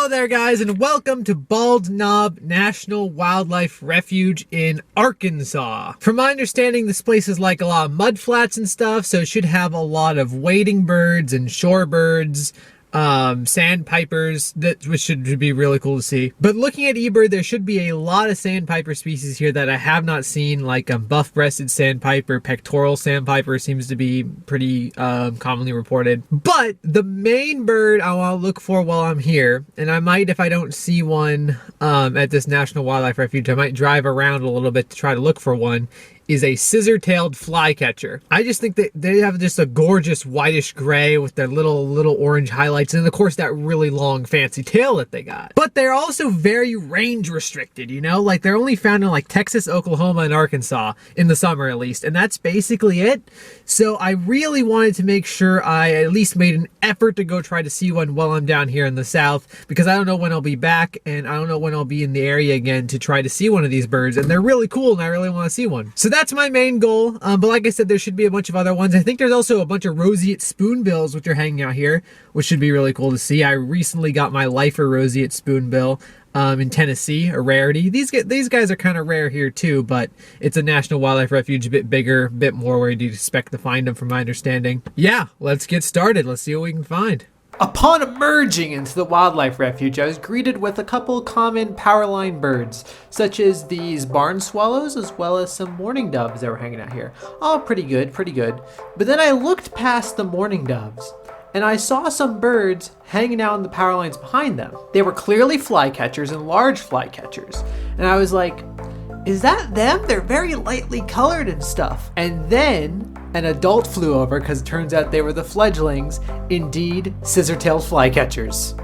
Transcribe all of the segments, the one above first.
Hello there, guys, and welcome to Bald Knob National Wildlife Refuge in Arkansas. From my understanding, this place is like a lot of mud flats and stuff, so it should have a lot of wading birds and shorebirds, sandpipers, which should be really cool to see. But looking at eBird, there should be a lot of sandpiper species here that I have not seen, like buff-breasted sandpiper, pectoral sandpiper seems to be pretty commonly reported. But the main bird I want to look for while I'm here, and I might, if I don't see one at this National Wildlife Refuge, I might drive around a little bit to try to look for one, is a scissor-tailed flycatcher. I just think that they have just a gorgeous whitish gray with their little orange highlights, and of course that really long fancy tail that they got. But they're also very range restricted, you know, like they're only found in like Texas, Oklahoma, and Arkansas in the summer at least, and that's basically it. So I really wanted to make sure I at least made an effort to go try to see one while I'm down here in the south, because I don't know when I'll be back and I don't know when I'll be in the area again to try to see one of these birds, and they're really cool and I really want to see one. So that's my main goal, but like I said, there should be a bunch of other ones. I think there's also a bunch of roseate spoonbills which are hanging out here, which should be really cool to see. I recently got my lifer roseate spoonbill in Tennessee, a rarity. These guys are kind of rare here too, but it's a National Wildlife Refuge, a bit bigger, a bit more where you'd expect to find them from my understanding. Yeah, let's get started. Let's see what we can find. Upon emerging into the wildlife refuge, I was greeted with a couple common powerline birds, such as these barn swallows, as well as some mourning doves that were hanging out here. Oh, pretty good, pretty good. But then I looked past the mourning doves, and I saw some birds hanging out in the power lines behind them. They were clearly flycatchers and large flycatchers. And I was like, is that them? They're very lightly colored and stuff. And then an adult flew over, because it turns out they were the fledglings, indeed scissor-tailed flycatchers.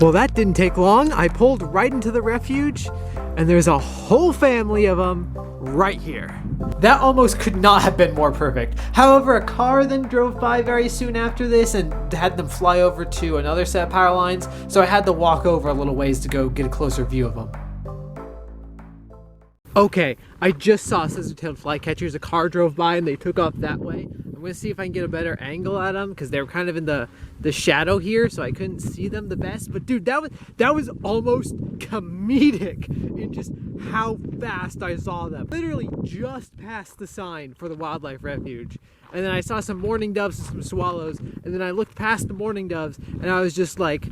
Well, that didn't take long. I pulled right into the refuge, and there's a whole family of them right here. That almost could not have been more perfect. However, a car then drove by very soon after this and had them fly over to another set of power lines, so I had to walk over a little ways to go get a closer view of them. Okay, I just saw scissor-tailed flycatchers. A car drove by and they took off that way. I'm gonna see if I can get a better angle at them, because they were kind of in the shadow here, so I couldn't see them the best. But dude, that was almost comedic in just how fast I saw them. Literally just past the sign for the wildlife refuge. And then I saw some mourning doves and some swallows, and then I looked past the mourning doves and I was just like,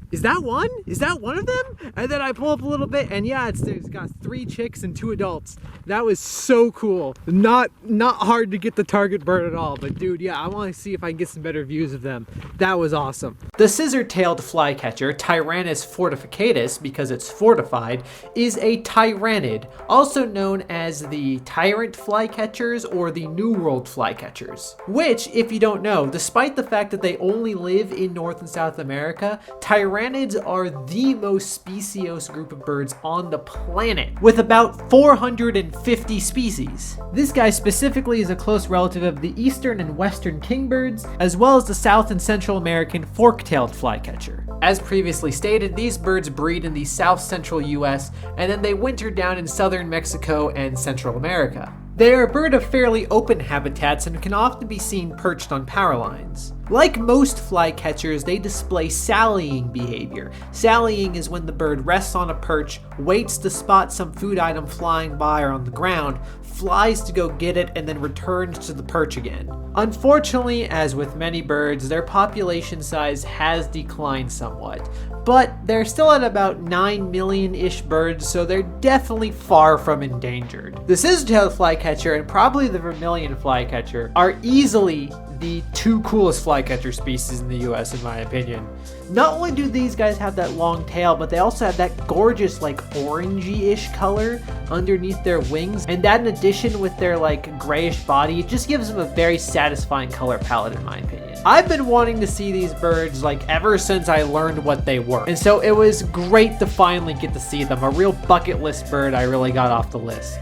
is that one? Is that one of them? And then I pull up a little bit, and yeah, it's got 3 chicks and 2 adults. That was so cool. Not hard to get the target bird at all, but dude, yeah, I want to see if I can get some better views of them. That was awesome. The scissor-tailed flycatcher, Tyrannus fortificatus, because it's fortified, is a tyrannid, also known as the tyrant flycatchers or the New World flycatchers. Which, if you don't know, despite the fact that they only live in North and South America, Tyrannids are the most speciose group of birds on the planet, with about 450 species. This guy specifically is a close relative of the eastern and western kingbirds, as well as the South and Central American fork-tailed flycatcher. As previously stated, these birds breed in the south-central US, and then they winter down in southern Mexico and Central America. They are a bird of fairly open habitats and can often be seen perched on power lines. Like most flycatchers, they display sallying behavior. Sallying is when the bird rests on a perch, waits to spot some food item flying by or on the ground, flies to go get it, and then returns to the perch again. Unfortunately, as with many birds, their population size has declined somewhat, but they're still at about 9 million-ish birds, so they're definitely far from endangered. The scissor-tailed flycatcher and probably the vermilion flycatcher are easily the 2 coolest flycatcher species in the US, in my opinion. Not only do these guys have that long tail, but they also have that gorgeous like orangey-ish color underneath their wings, and that in addition with their like grayish body, it just gives them a very satisfying color palette, in my opinion. I've been wanting to see these birds like ever since I learned what they were, and so it was great to finally get to see them. A real bucket list bird I really got off the list.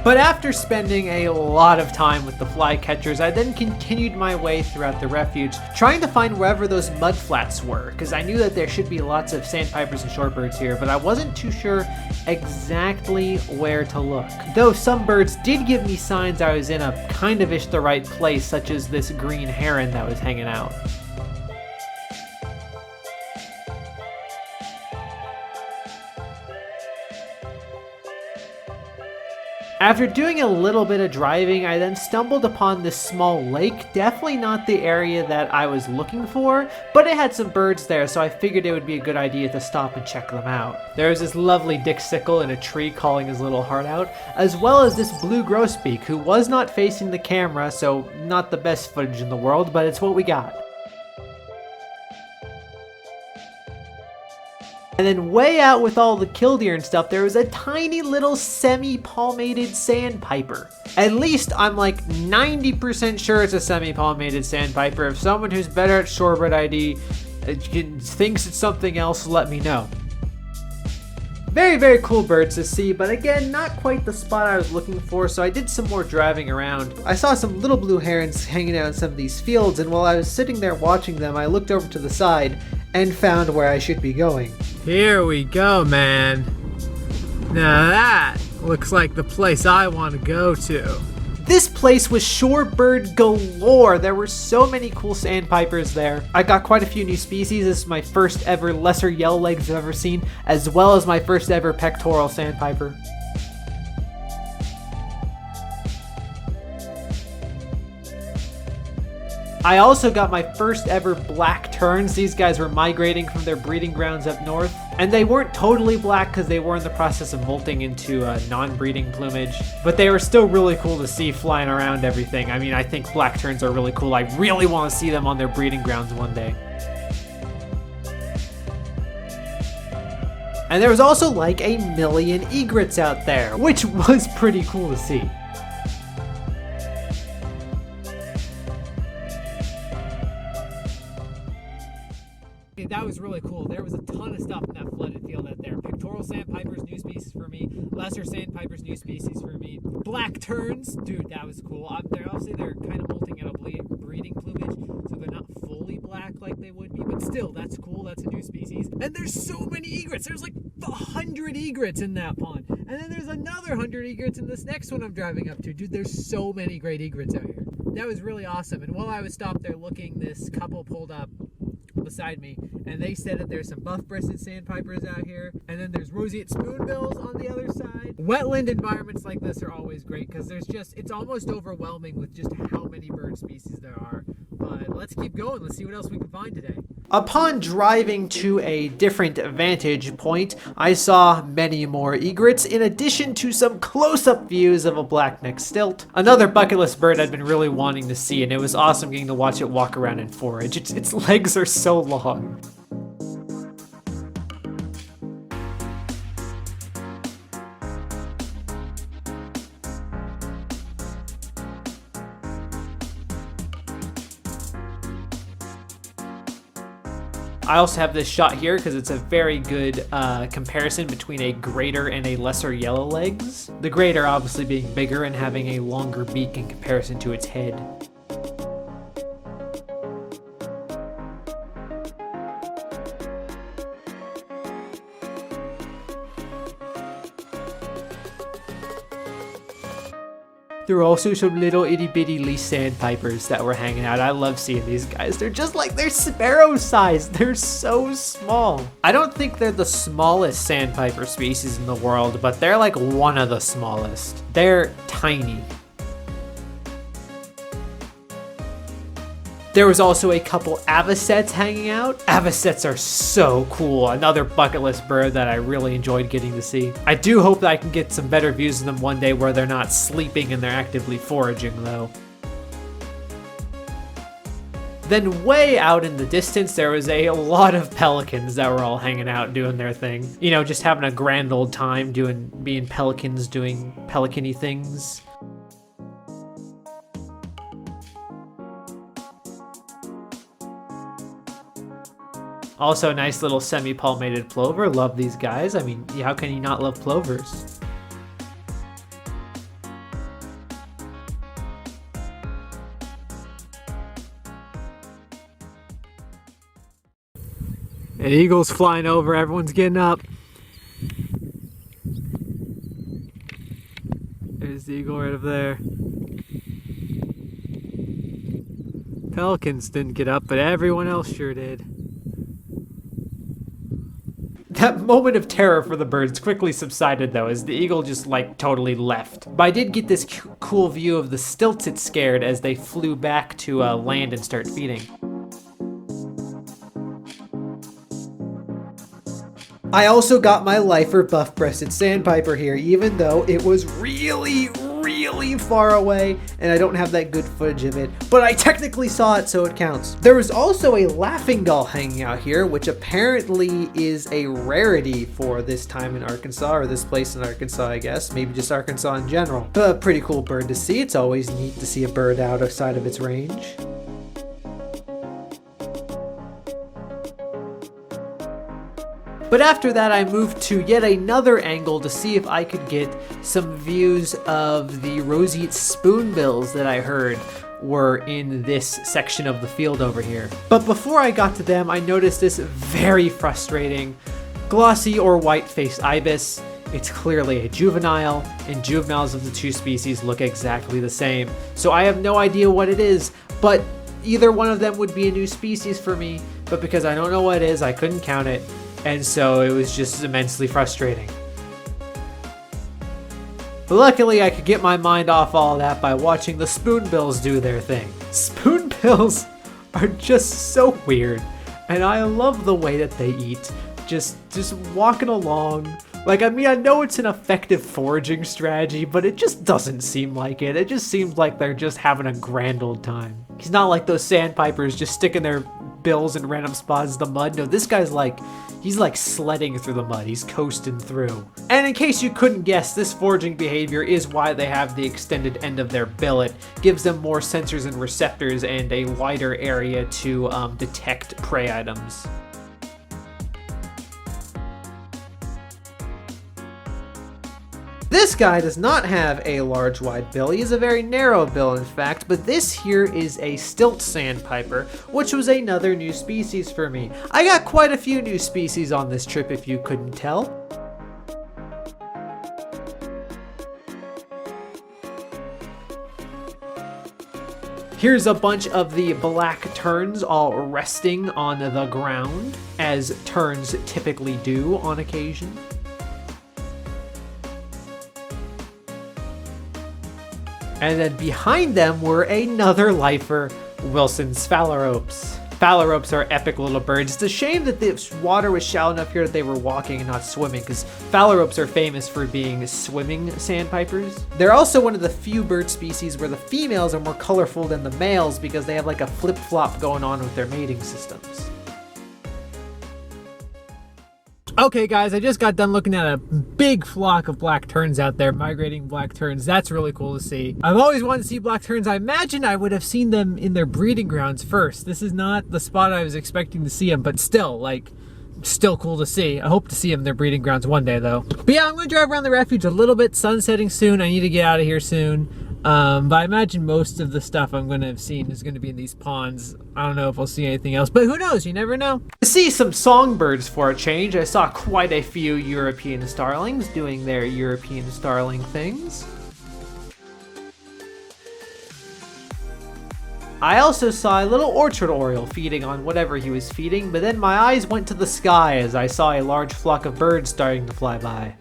But after spending a lot of time with the flycatchers, I then continued my way throughout the refuge, trying to find wherever those mudflats were, because I knew that there should be lots of sandpipers and shorebirds here, but I wasn't too sure exactly where to look. Though some birds did give me signs I was in a kind-of-ish the right place, such as this green heron that was hanging out. After doing a little bit of driving, I then stumbled upon this small lake. Definitely not the area that I was looking for, but it had some birds there, so I figured it would be a good idea to stop and check them out. There was this lovely dick-sickle in a tree calling his little heart out, as well as this blue grosbeak, who was not facing the camera, so not the best footage in the world, but it's what we got. And then way out with all the killdeer and stuff, there was a tiny little semi-palmated sandpiper. At least I'm like 90% sure it's a semi-palmated sandpiper. If someone who's better at Shorebird ID thinks it's something else, let me know. Very, very cool birds to see, but again, not quite the spot I was looking for, so I did some more driving around. I saw some little blue herons hanging out in some of these fields, and while I was sitting there watching them, I looked over to the side and found where I should be going. Here we go, man. Now that looks like the place I want to go to. This place was shorebird galore. There were so many cool sandpipers there. I got quite a few new species. This is my first ever lesser yellowlegs I've ever seen, as well as my first ever pectoral sandpiper. I also got my first ever black terns. These guys were migrating from their breeding grounds up north, and they weren't totally black because they were in the process of molting into non-breeding plumage, but they were still really cool to see flying around everything. I mean, I think black terns are really cool. I really want to see them on their breeding grounds one day. And there was also like a million egrets out there, which was pretty cool to see. That was really cool. There was a ton of stuff in that flooded field out there. Pectoral sandpipers, new species for me. Lesser sandpipers, new species for me. Black terns, dude, that was cool. They're kind of molting out of breeding plumage, so they're not fully black like they would be, but still, that's cool. That's a new species. And there's so many egrets. There's like 100 egrets in that pond. And then there's another 100 egrets in this next one I'm driving up to. Dude, there's so many great egrets out here. That was really awesome. And while I was stopped there looking, this couple pulled up beside me, and they said that there's some buff-breasted sandpipers out here, and then there's roseate spoonbills on the other side. Wetland environments like this are always great because it's almost overwhelming with just how many bird species there are. But let's keep going. Let's see what else we can find today. Upon driving to a different vantage point, I saw many more egrets, in addition to some close-up views of a black-necked stilt. Another bucket list bird I'd been really wanting to see, and it was awesome getting to watch it walk around and forage. Its legs are so long. I also have this shot here because it's a very good comparison between a greater and a lesser yellowlegs. The greater obviously being bigger and having a longer beak in comparison to its head. There were also some little itty bitty least sandpipers that were hanging out. I love seeing these guys. They're sparrow sized. They're so small. I don't think they're the smallest sandpiper species in the world, but they're like one of the smallest. They're tiny. There was also a couple avocets hanging out. Avocets are so cool. Another bucket list bird that I really enjoyed getting to see. I do hope that I can get some better views of them one day where they're not sleeping and they're actively foraging though. Then way out in the distance, there was a lot of pelicans that were all hanging out doing their thing. You know, just having a grand old time being pelicans, doing pelican-y things. Also, a nice little semi-palmated plover. Love these guys. I mean, how can you not love plovers? An eagle's flying over. Everyone's getting up. There's the eagle right up there. Pelicans didn't get up, but everyone else sure did. That moment of terror for the birds quickly subsided though, as the eagle just like totally left. But I did get this cool view of the stilts it scared as they flew back to land and start feeding. I also got my lifer buff-breasted sandpiper here, even though it was really far away and I don't have that good footage of it, but I technically saw it, so it counts. There was also a laughing gull hanging out here, which apparently is a rarity for this time in Arkansas, or this place in Arkansas, I guess. Maybe just Arkansas in general. A pretty cool bird to see. It's always neat to see a bird outside of its range. But after that, I moved to yet another angle to see if I could get some views of the roseate spoonbills that I heard were in this section of the field over here. But before I got to them, I noticed this very frustrating glossy or white-faced ibis. It's clearly a juvenile, and juveniles of the two species look exactly the same. So I have no idea what it is, but either one of them would be a new species for me, but because I don't know what it is, I couldn't count it. And so it was just immensely frustrating. But luckily I could get my mind off all that by watching the spoonbills do their thing. Spoonbills are just so weird, and I love the way that they eat. Just walking along. Like, I mean, I know it's an effective foraging strategy, but it just doesn't seem like it. It just seems like they're just having a grand old time. He's not like those sandpipers just sticking their bills in random spots in the mud. No, this guy's like, he's like sledding through the mud. He's coasting through. And in case you couldn't guess, this foraging behavior is why they have the extended end of their bill. It gives them more sensors and receptors and a wider area to detect prey items. This guy does not have a large wide bill. He has a very narrow bill, in fact, but this here is a stilt sandpiper, which was another new species for me. I got quite a few new species on this trip, if you couldn't tell. Here's a bunch of the black terns all resting on the ground, as terns typically do on occasion. And then behind them were another lifer, Wilson's phalaropes. Phalaropes are epic little birds. It's a shame that the water was shallow enough here that they were walking and not swimming, because phalaropes are famous for being swimming sandpipers. They're also one of the few bird species where the females are more colorful than the males because they have like a flip-flop going on with their mating systems. Okay guys, I just got done looking at a big flock of black terns out there, migrating black terns. That's really cool to see. I've always wanted to see black terns. I imagine I would have seen them in their breeding grounds first. This is not the spot I was expecting to see them, but still, like, still cool to see. I hope to see them in their breeding grounds one day though. But yeah, I'm gonna drive around the refuge a little bit. Sun's setting soon. I need to get out of here soon. But I imagine most of the stuff I'm going to have seen is going to be in these ponds. I don't know if I'll see anything else, but who knows? You never know. To see some songbirds for a change, I saw quite a few European starlings doing their European starling things. I also saw a little orchard oriole feeding on whatever he was feeding, but then my eyes went to the sky as I saw a large flock of birds starting to fly by.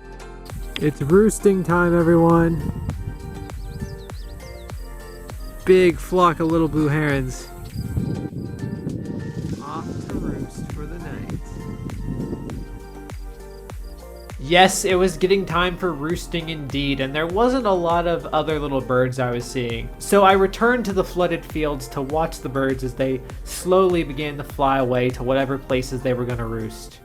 It's roosting time, everyone. Big flock of little blue herons. Off to roost for the night. Yes, it was getting time for roosting indeed, and there wasn't a lot of other little birds I was seeing. So I returned to the flooded fields to watch the birds as they slowly began to fly away to whatever places they were going to roost.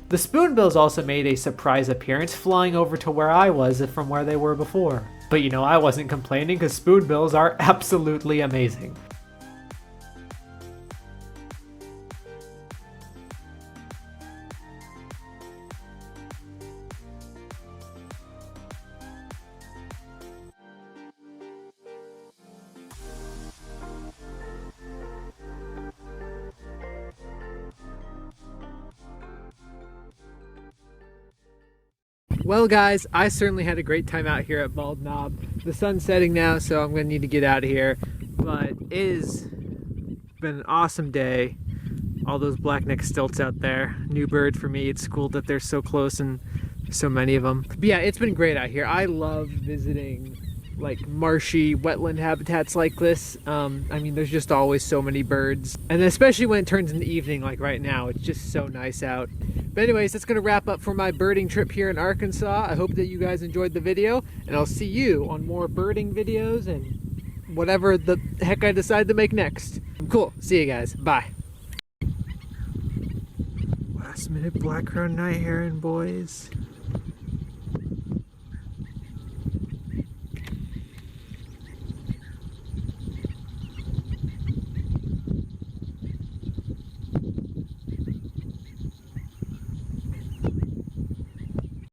The spoonbills also made a surprise appearance, flying over to where I was from where they were before. But you know, I wasn't complaining because spoonbills are absolutely amazing. Well guys, I certainly had a great time out here at Bald Knob. The sun's setting now, so I'm gonna need to get out of here. But it has been an awesome day. All those blackneck stilts out there. New bird for me. It's cool that they're so close and there's so many of them. But yeah, it's been great out here. I love visiting like marshy wetland habitats like this. I mean, there's just always so many birds, and especially when it turns into evening like right now, it's just so nice out. But anyways, that's gonna wrap up for my birding trip here in Arkansas. I hope that you guys enjoyed the video, and I'll see you on more birding videos and whatever the heck I decide to make next. Cool, see you guys, bye. Last minute black-crowned night heron, boys.